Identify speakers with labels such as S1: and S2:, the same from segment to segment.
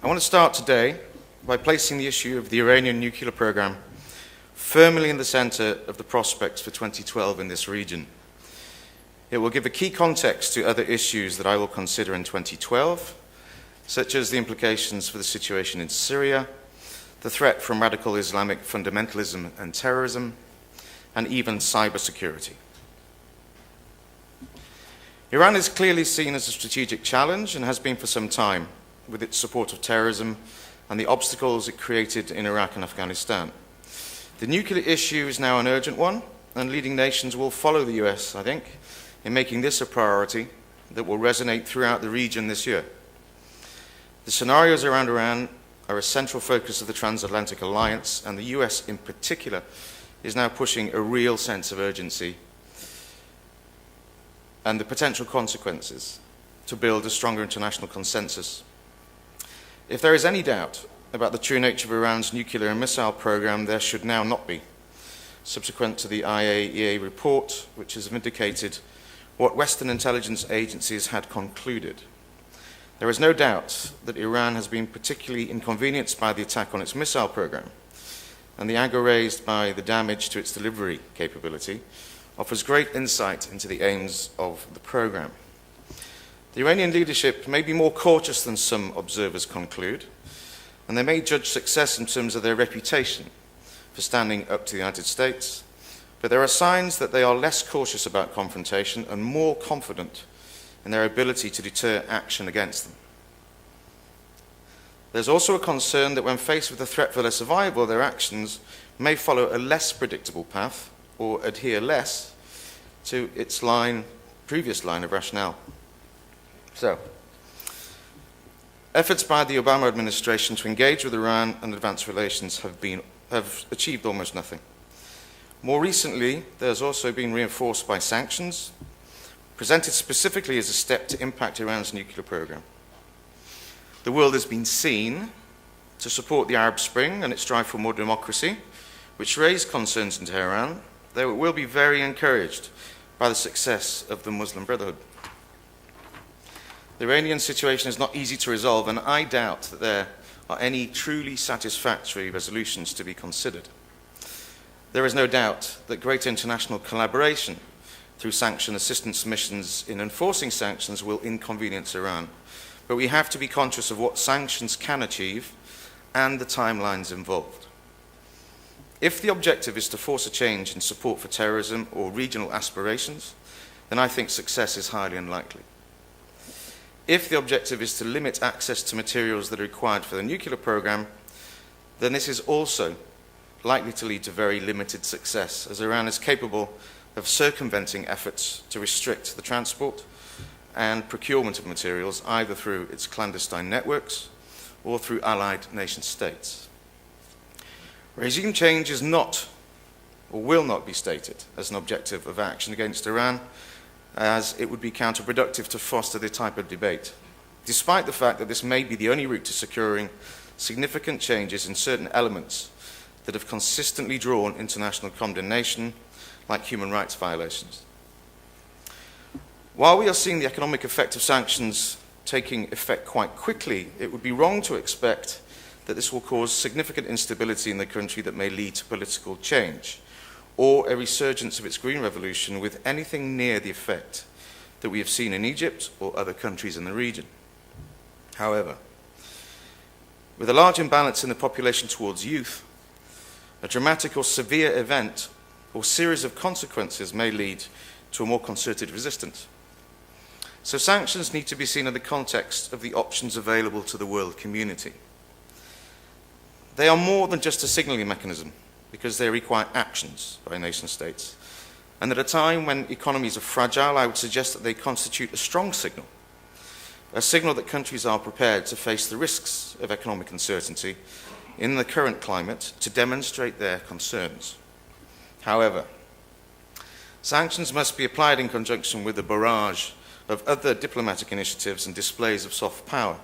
S1: want to start today by placing the issue of the Iranian nuclear program firmly in the center of the prospects for 2012 in this region. It will give a key context to other issues that I will consider in 2012, such as the implications for the situation in Syria, the threat from radical Islamic fundamentalism and terrorism, and even cybersecurity. Iran is clearly seen as a strategic challenge and has been for some time, with its support of terrorism and the obstacles it created in Iraq and Afghanistan. The nuclear issue is now an urgent one, and leading nations will follow the US, I think, in making this a priority that will resonate throughout the region this year. The scenarios around Iran are a central focus of the transatlantic alliance, and the US in particular is now pushing a real sense of urgency and the potential consequences to build a stronger international consensus. If there is any doubt about the true nature of Iran's nuclear and missile program, there should now not be, subsequent to the IAEA report, which has vindicated what Western intelligence agencies had concluded. There is no doubt that Iran has been particularly inconvenienced by the attack on its missile program, and the anger raised by the damage to its delivery capability offers great insight into the aims of the program. The Iranian leadership may be more cautious than some observers conclude, and they may judge success in terms of their reputation for standing up to the United States, but there are signs that they are less cautious about confrontation and more confident in their ability to deter action against them. There's also a concern that when faced with a threat for their survival, their actions may follow a less predictable path or adhere less to its previous line of rationale. So, efforts by the Obama administration to engage with Iran and advance relations have achieved almost nothing. More recently, there's also been reinforced by sanctions, presented specifically as a step to impact Iran's nuclear program. The world has been seen to support the Arab Spring and its strive for more democracy, which raised concerns in Tehran, though it will be very encouraged by the success of the Muslim Brotherhood. The Iranian situation is not easy to resolve, and I doubt that there are any truly satisfactory resolutions to be considered. There is no doubt that greater international collaboration through sanction assistance missions in enforcing sanctions will inconvenience Iran, but we have to be conscious of what sanctions can achieve and the timelines involved. If the objective is to force a change in support for terrorism or regional aspirations, then I think success is highly unlikely. If the objective is to limit access to materials that are required for the nuclear program, then this is also likely to lead to very limited success, as Iran is capable of circumventing efforts to restrict the transport and procurement of materials either through its clandestine networks or through allied nation states. Regime change is not or will not be stated as an objective of action against Iran, as it would be counterproductive to foster this type of debate, despite the fact that this may be the only route to securing significant changes in certain elements that have consistently drawn international condemnation, like human rights violations. While we are seeing the economic effect of sanctions taking effect quite quickly, it would be wrong to expect that this will cause significant instability in the country that may lead to political change, or a resurgence of its green revolution with anything near the effect that we have seen in Egypt or other countries in the region. However, with a large imbalance in the population towards youth, a dramatic or severe event or series of consequences may lead to a more concerted resistance. So sanctions need to be seen in the context of the options available to the world community. They are more than just a signaling mechanism, because they require actions by nation states. And at a time when economies are fragile, I would suggest that they constitute a strong signal, a signal that countries are prepared to face the risks of economic uncertainty in the current climate to demonstrate their concerns. However, sanctions must be applied in conjunction with a barrage of other diplomatic initiatives and displays of soft power.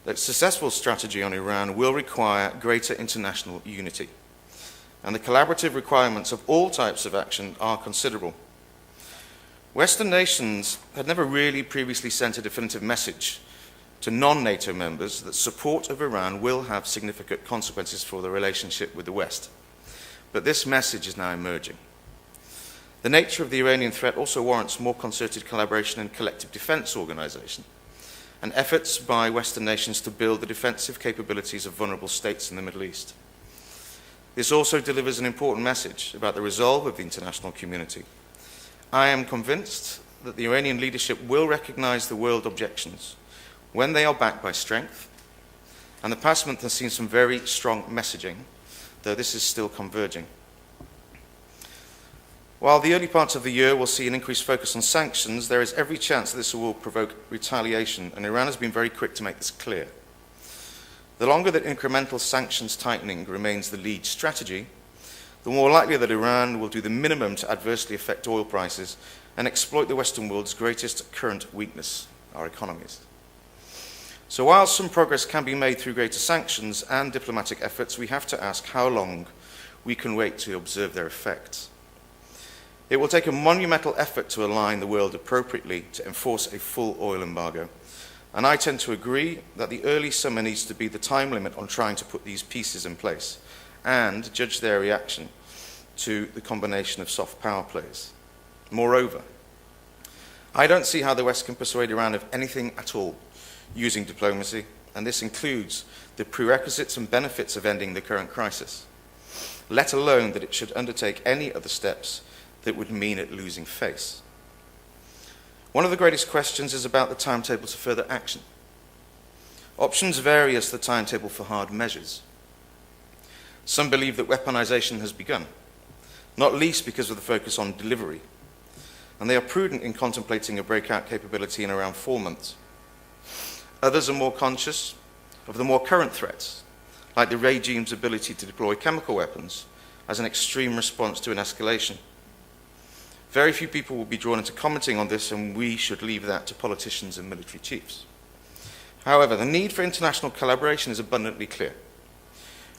S1: A successful strategy on Iran will require greater international unity, and the collaborative requirements of all types of action are considerable. Western nations had never really previously sent a definitive message to non-NATO members that support of Iran will have significant consequences for the relationship with the West. But this message is now emerging. The nature of the Iranian threat also warrants more concerted collaboration and collective defense organization, and efforts by Western nations to build the defensive capabilities of vulnerable states in the Middle East. This also delivers an important message about the resolve of the international community. I am convinced that the Iranian leadership will recognize the world objections when they are backed by strength, and the past month has seen some very strong messaging, though this is still converging. While the early parts of the year will see an increased focus on sanctions, there is every chance that this will provoke retaliation, and Iran has been very quick to make this clear. The longer that incremental sanctions tightening remains the lead strategy, the more likely that Iran will do the minimum to adversely affect oil prices and exploit the Western world's greatest current weakness, our economies. So while some progress can be made through greater sanctions and diplomatic efforts, we have to ask how long we can wait to observe their effects. It will take a monumental effort to align the world appropriately to enforce a full oil embargo, and I tend to agree that the early summer needs to be the time limit on trying to put these pieces in place and judge their reaction to the combination of soft power plays. Moreover, I don't see how the West can persuade Iran of anything at all using diplomacy, and this includes the prerequisites and benefits of ending the current crisis, let alone that it should undertake any other steps that would mean it losing face. One of the greatest questions is about the timetable to further action. Options vary as to the timetable for hard measures. Some believe that weaponization has begun, not least because of the focus on delivery, and they are prudent in contemplating a breakout capability in around 4 months. Others are more conscious of the more current threats, like the regime's ability to deploy chemical weapons as an extreme response to an escalation. Very few people will be drawn into commenting on this, and we should leave that to politicians and military chiefs. However, the need for international collaboration is abundantly clear.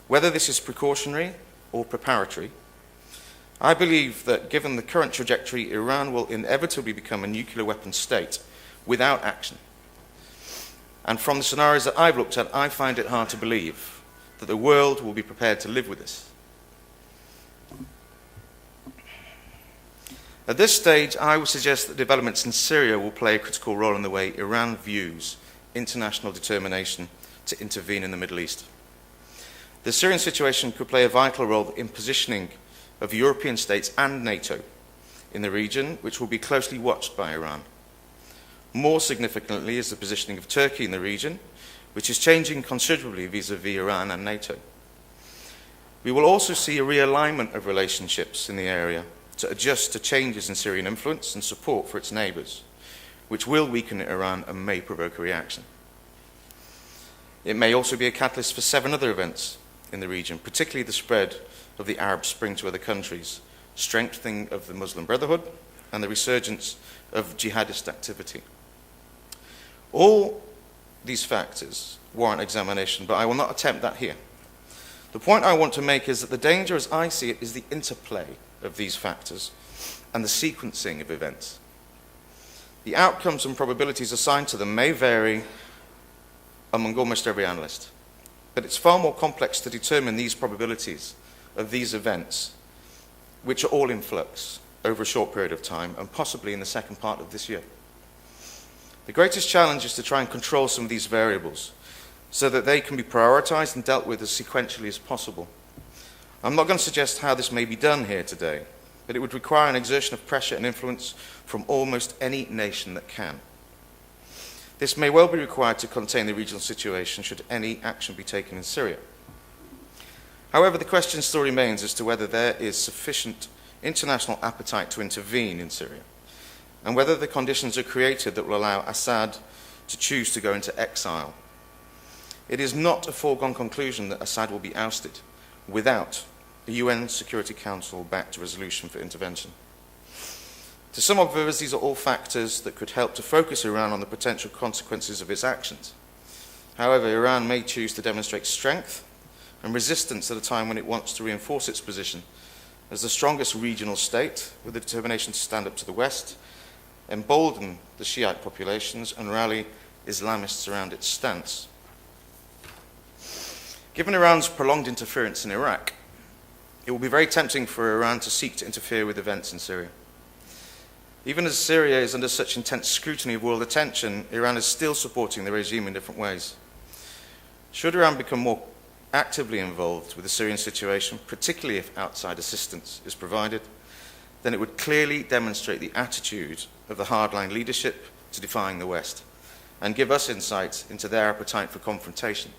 S1: Whether this is precautionary or preparatory, I believe that given the current trajectory, Iran will inevitably become a nuclear weapon state without action. And from the scenarios that I've looked at, I find it hard to believe that the world will be prepared to live with this. At this stage, I would suggest that developments in Syria will play a critical role in the way Iran views international determination to intervene in the Middle East. The Syrian situation could play a vital role in positioning of European states and NATO in the region, which will be closely watched by Iran. More significantly is the positioning of Turkey in the region, which is changing considerably vis-à-vis Iran and NATO. We will also see a realignment of relationships in the area to adjust to changes in Syrian influence and support for its neighbours, which will weaken Iran and may provoke a reaction. It may also be a catalyst for 7 other events in the region, particularly the spread of the Arab Spring to other countries, strengthening of the Muslim Brotherhood, and the resurgence of jihadist activity. All these factors warrant examination, but I will not attempt that here. The point I want to make is that the danger, as I see it, is the interplay of these factors and the sequencing of events. The outcomes and probabilities assigned to them may vary among almost every analyst, but it's far more complex to determine these probabilities of these events, which are all in flux over a short period of time and possibly in the second part of this year. The greatest challenge is to try and control some of these variables so that they can be prioritized and dealt with as sequentially as possible. I'm not going to suggest how this may be done here today, but it would require an exertion of pressure and influence from almost any nation that can. This may well be required to contain the regional situation should any action be taken in Syria. However, the question still remains as to whether there is sufficient international appetite to intervene in Syria, and whether the conditions are created that will allow Assad to choose to go into exile. It is not a foregone conclusion that Assad will be ousted without a UN Security Council-backed resolution for intervention. To some observers, these are all factors that could help to focus Iran on the potential consequences of its actions. However, Iran may choose to demonstrate strength and resistance at a time when it wants to reinforce its position as the strongest regional state, with the determination to stand up to the West, embolden the Shiite populations, and rally Islamists around its stance. Given Iran's prolonged interference in Iraq, it will be very tempting for Iran to seek to interfere with events in Syria. Even as Syria is under such intense scrutiny of world attention, Iran is still supporting the regime in different ways. Should Iran become more actively involved with the Syrian situation, particularly if outside assistance is provided, then it would clearly demonstrate the attitude of the hardline leadership to defying the West and give us insight into their appetite for confrontation.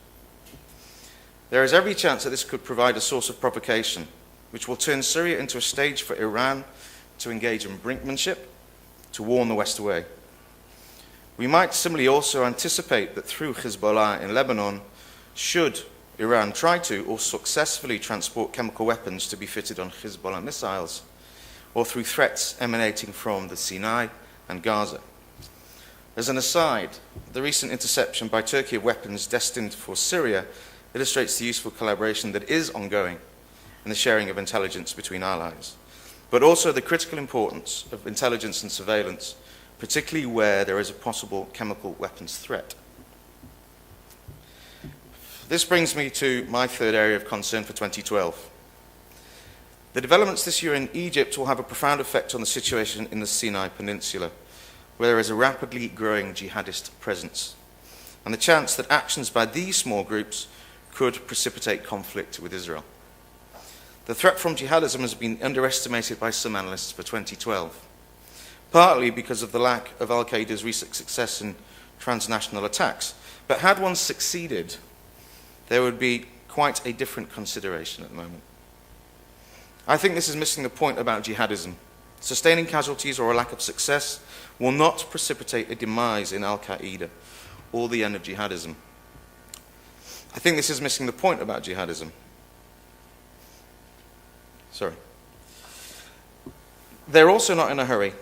S1: There is every chance that this could provide a source of provocation, which will turn Syria into a stage for Iran to engage in brinkmanship, to warn the West away. We might similarly also anticipate that through Hezbollah in Lebanon, should Iran try to or successfully transport chemical weapons to be fitted on Hezbollah missiles, or through threats emanating from the Sinai and Gaza. As an aside, the recent interception by Turkey of weapons destined for Syria illustrates the useful collaboration that is ongoing in the sharing of intelligence between allies, but also the critical importance of intelligence and surveillance, particularly where there is a possible chemical weapons threat. This brings me to my third area of concern for 2012. The developments this year in Egypt will have a profound effect on the situation in the Sinai Peninsula, where there is a rapidly growing jihadist presence, and the chance that actions by these small groups could precipitate conflict with Israel. The threat from jihadism has been underestimated by some analysts for 2012, partly because of the lack of al-Qaeda's recent success in transnational attacks. But had one succeeded, there would be quite a different consideration at the moment. I think this is missing the point about jihadism. Sustaining casualties or a lack of success will not precipitate a demise in al-Qaeda or the end of jihadism. I think this is missing the point about jihadism. They're also not in a hurry,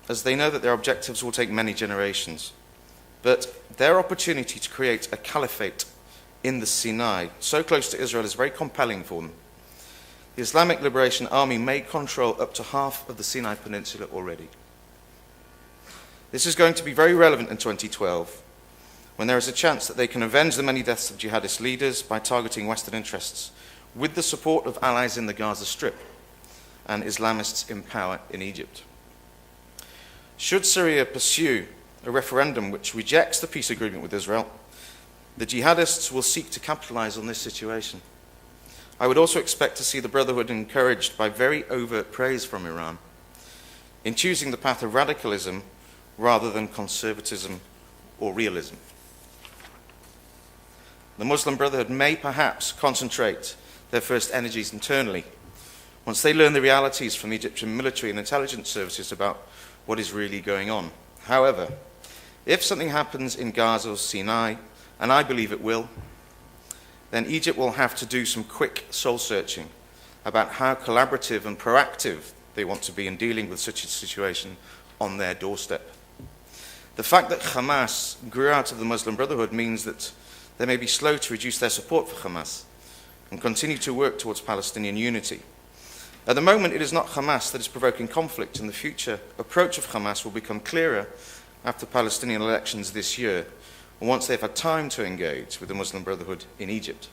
S1: as they know that their objectives will take many generations. But their opportunity to create a caliphate in the Sinai, so close to Israel, is very compelling for them. The Islamic Liberation Army may control up to half of the Sinai Peninsula already. This is going to be very relevant in 2012, when there is a chance that they can avenge the many deaths of jihadist leaders by targeting Western interests, with the support of allies in the Gaza Strip and Islamists in power in Egypt. Should Syria pursue a referendum which rejects the peace agreement with Israel, the jihadists will seek to capitalize on this situation. I would also expect to see the Brotherhood encouraged by very overt praise from Iran in choosing the path of radicalism rather than conservatism or realism. The Muslim Brotherhood may perhaps concentrate their first energies internally once they learn the realities from the Egyptian military and intelligence services about what is really going on. However, if something happens in Gaza or Sinai, and I believe it will, then Egypt will have to do some quick soul-searching about how collaborative and proactive they want to be in dealing with such a situation on their doorstep. The fact that Hamas grew out of the Muslim Brotherhood means that they may be slow to reduce their support for Hamas and continue to work towards Palestinian unity. At the moment, it is not Hamas that is provoking conflict, and the future approach of Hamas will become clearer after Palestinian elections this year, and once they've had time to engage with the Muslim Brotherhood in Egypt.